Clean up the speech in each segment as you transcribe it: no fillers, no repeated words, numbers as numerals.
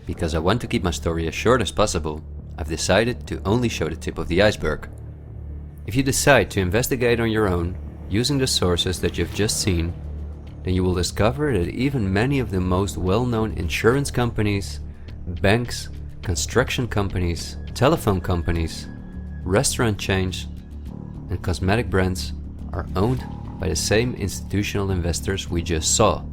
because I want to keep my story as short as possible, I've decided to only show the tip of the iceberg. If you decide to investigate on your own, using the sources that you've just seen, then you will discover that even many of the most well-known insurance companies, banks, construction companies, telephone companies, restaurant chains, and cosmetic brands are owned by the same institutional investors we just saw.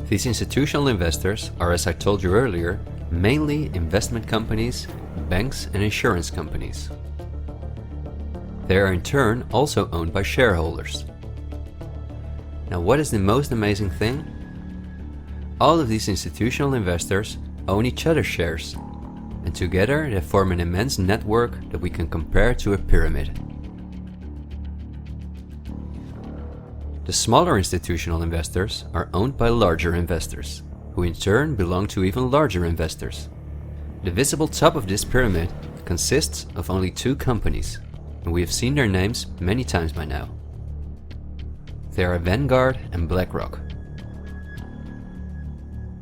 These institutional investors are, as I told you earlier, mainly investment companies, banks and insurance companies. They are in turn also owned by shareholders. Now, what is the most amazing thing? All of these institutional investors own each other's shares, and together they form an immense network that we can compare to a pyramid. The smaller institutional investors are owned by larger investors, who in turn belong to even larger investors. The visible top of this pyramid consists of only two companies, and we have seen their names many times by now. They are Vanguard and BlackRock.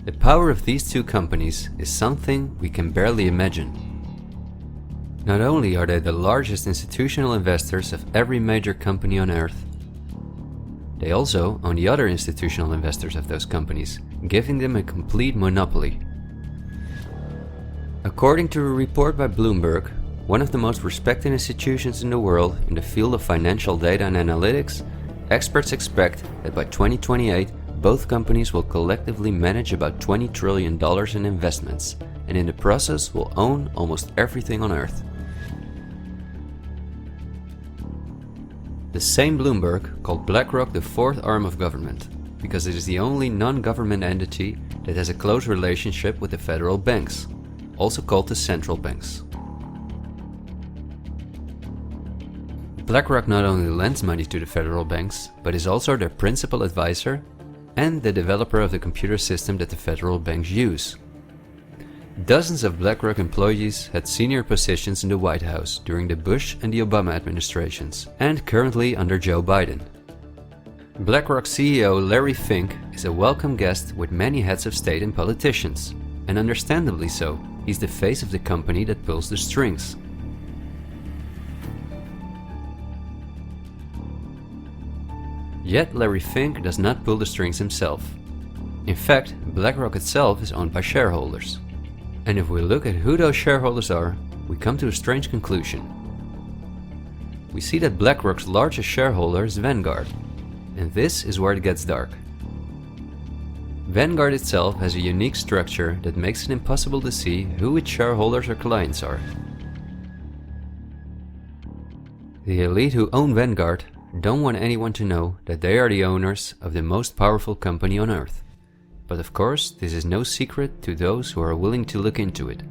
The power of these two companies is something we can barely imagine. Not only are they the largest institutional investors of every major company on Earth, they also own the other institutional investors of those companies, giving them a complete monopoly. According to a report by Bloomberg, one of the most respected institutions in the world in the field of financial data and analytics, experts expect that by 2028 both companies will collectively manage about $20 trillion in investments, and in the process will own almost everything on Earth. The same Bloomberg called BlackRock the fourth arm of government, because it is the only non-government entity that has a close relationship with the federal banks, also called the central banks. BlackRock not only lends money to the federal banks, but is also their principal advisor and the developer of the computer system that the federal banks use. Dozens of BlackRock employees had senior positions in the White House during the Bush and the Obama administrations, and currently under Joe Biden. BlackRock CEO Larry Fink is a welcome guest with many heads of state and politicians, and understandably so. He's the face of the company that pulls the strings. Yet Larry Fink does not pull the strings himself. In fact, BlackRock itself is owned by shareholders. And if we look at who those shareholders are, we come to a strange conclusion. We see that BlackRock's largest shareholder is Vanguard, and this is where it gets dark. Vanguard itself has a unique structure that makes it impossible to see who its shareholders or clients are. The elite who own Vanguard don't want anyone to know that they are the owners of the most powerful company on Earth. But of course, this is no secret to those who are willing to look into it.